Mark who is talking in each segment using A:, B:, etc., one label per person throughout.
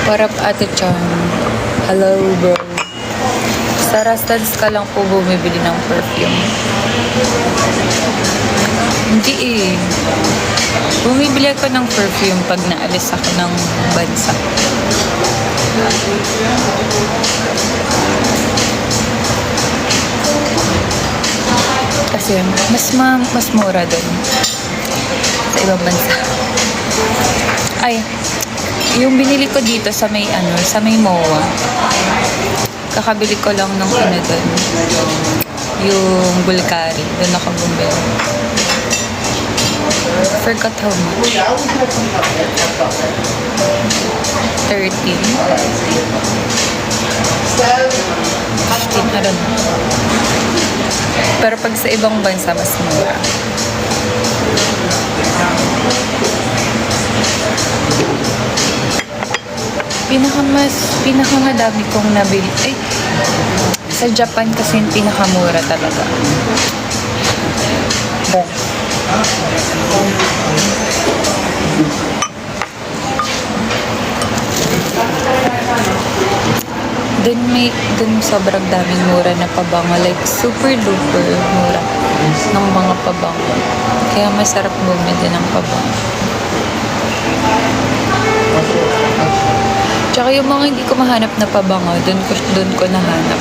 A: What up, Ate Chan? Hello, bro. Sa Rastans ka lang po bumibili ng perfume. Hindi eh. Bumibili ako ng perfume pag naalis ako ng bansa. Kasi mas mura doon sa ibang bansa. Ay, yung binili ko dito sa may sa may MOA. Kakabili ko lang ng doon. Yung Bulgari. Doon ako bumili. Forgot how much. 13. 15, I don't know. Pero pag sa ibang bansa, mas mura. Pinakamadami kong nabili. Sa Japan kasi yung pinakamura talaga. Dun sobrang daming mura na pabango. Like, super duper mura ng mga pabango. Kaya masarap bumili ng pabango. Tsaka yung mga hindi ko mahanap na pabango, dun ko nahanap.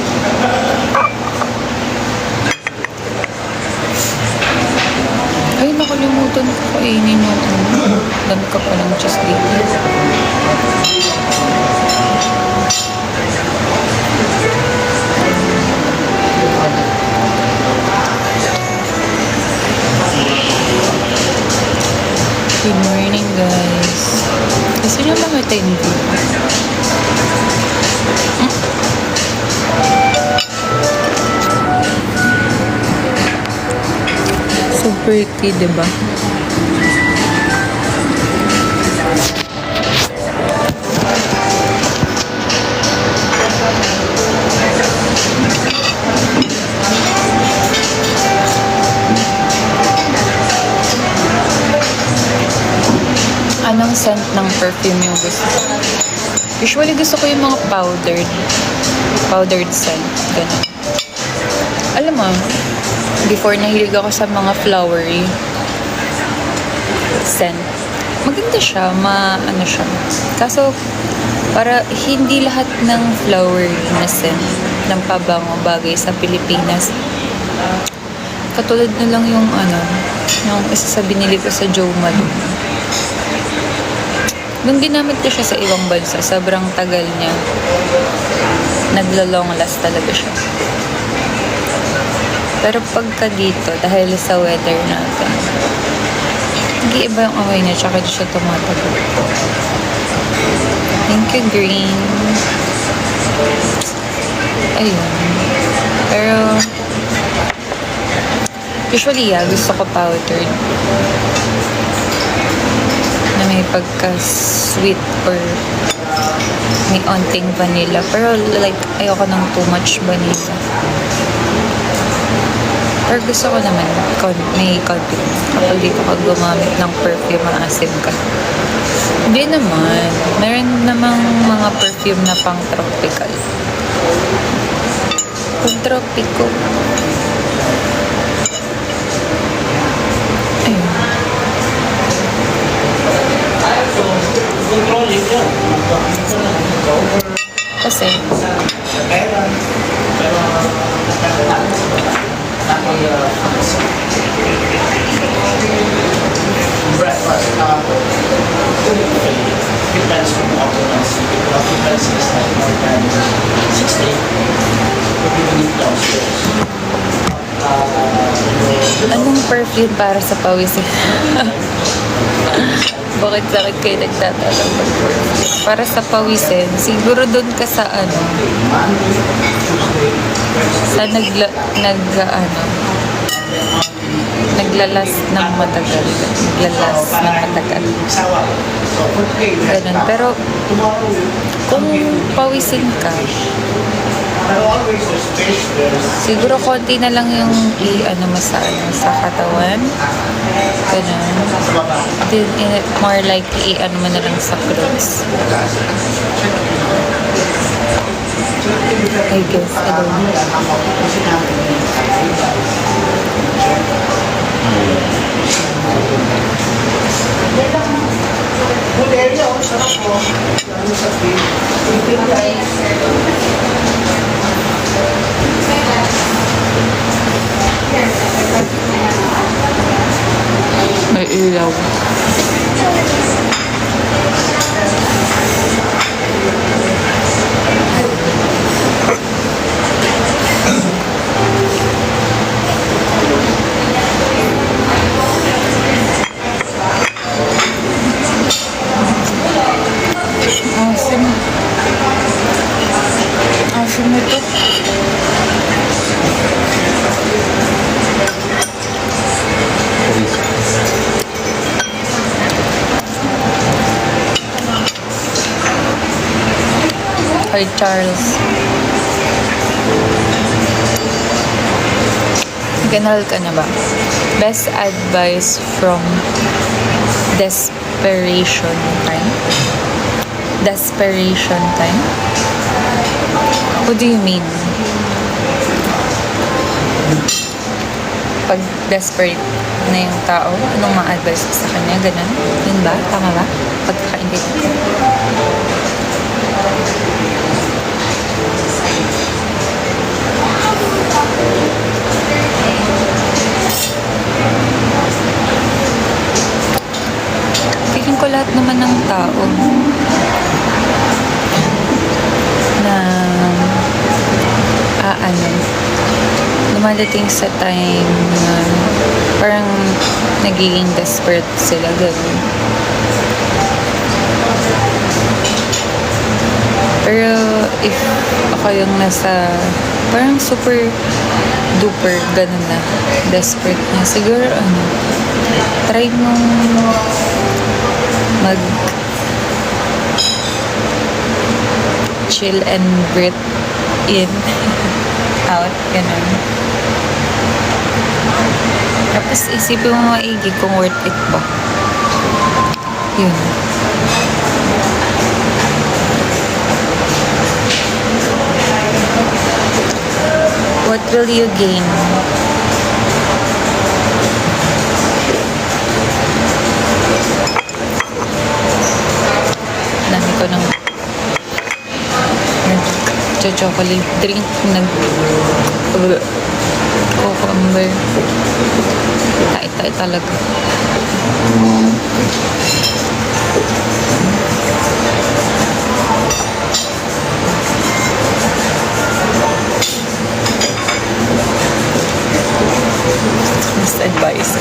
A: Ay, nakalimutan ko kainin yung dami ka palang cheese dito. Good morning, guys. Gusto niyo makita yung view? So pretty, diba? Anong scent ng perfume yung gusto ko? Usually gusto ko yung mga powdered scent. Ganun. Alam mo, before nahilig ako sa mga flowery scent. Maganda siya, siya. Kaso, para hindi lahat ng flowery na scent ng pabango bagay sa Pilipinas. Katulad na lang yung yung isa sa binili ko sa Joe Malone. Nung ginamit ko siya sa ibang bansa, sobrang tagal niya. Naglo-long last talaga siya. Pero pagka dito, dahil sa weather natin, nag-iiba yung amoy niya, tsaka di siya tumatagal. Thank you, Green. Ayun. Pero, usually, gusto ko powdered. Na may pagka-sweet or may onting vanilla. Pero like, ayoko ng too much vanilla. Pero gusto ko naman may konti. Kapag dito ka gumamit ng perfume, maasim ka. Hindi naman. Meron namang mga perfume na pang tropical. Pang tropico. Ayun. Kasi anong perfume para sa pawisin? Bakit sakit kayo nagtatanong ng perfume? Para sa pawisin, siguro doon ka sa sa naglalas ng matagal. Naglalas ng matagal. Ganun. Pero, kung pawisin ka, siguro konti na lang yung sa katawan. Ganun. Then, more likely, mo na lang sa clothes. I guess, I don't know.
B: Good area, oh, sarap po. Ano sa field?
A: May ilaw. Asim. Asim ito. Kay Charles. General ka na ba? Best advice from desperation time? Desperation time? What do you mean? Pag desperate na yung tao, anong ma-advise ko sa kanya? Ganun? Yun ba? Tama ba? Pagkakaintindi ko. Feeling ko lahat naman ng tao na dumadating sa time na parang nagiging desperate sila, gano'n. Pero if ako yung nasa parang super duper gano'n na desperate na, siguro try mong mag chill and breathe in out, ganun. Tapos isipin mo maigi kung worth it ba. Yun. What will you gain? Dami ko ng chocolate drink, cucumber. Tay-tay talaga. Best advice.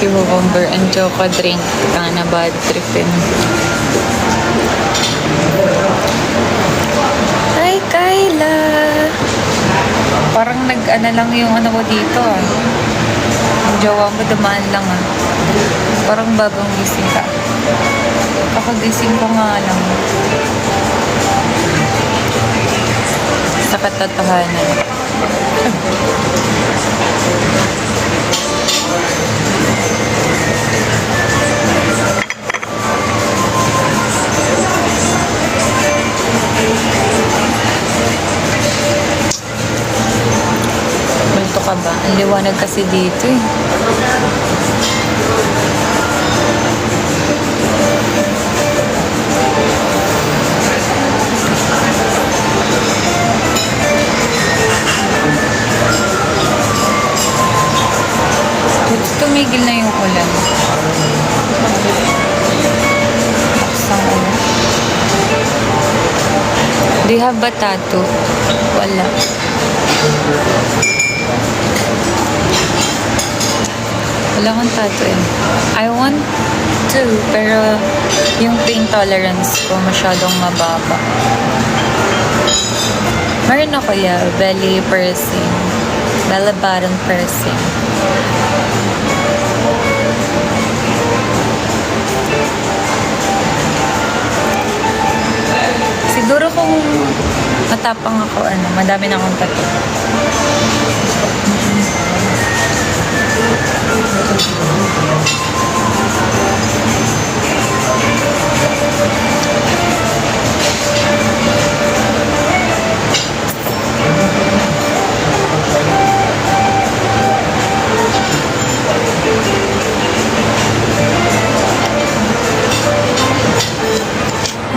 A: Cucumber and choco drink. Na bad tripin. Hi, Kyla! Parang nag-ano lang yung ano ko dito Yung jowa mo dumaan lang Parang bagong gising ka. Kakagising ko nga lang. Sa katotohanan. Multo ka ba? Ang liwanag kasi dito Tumigil na yung ulan. Isang ulan. Do you have ba tattoo? Wala. Wala akong tattoo I want to, pero yung pain tolerance ko masyadong mababa. Meron ako belly piercing, belly button piercing. matapang ako, madami na akong tattoo.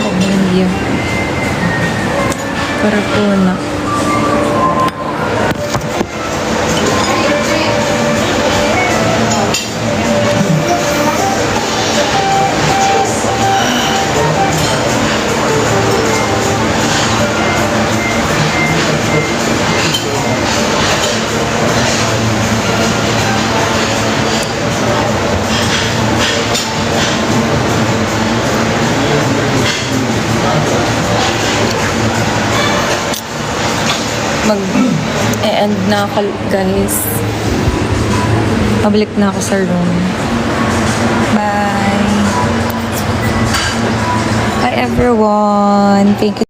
A: Pamilya. Para po na. Mag-end na ako, guys. Pabalik na ako sa room. Bye! Bye, everyone! Thank you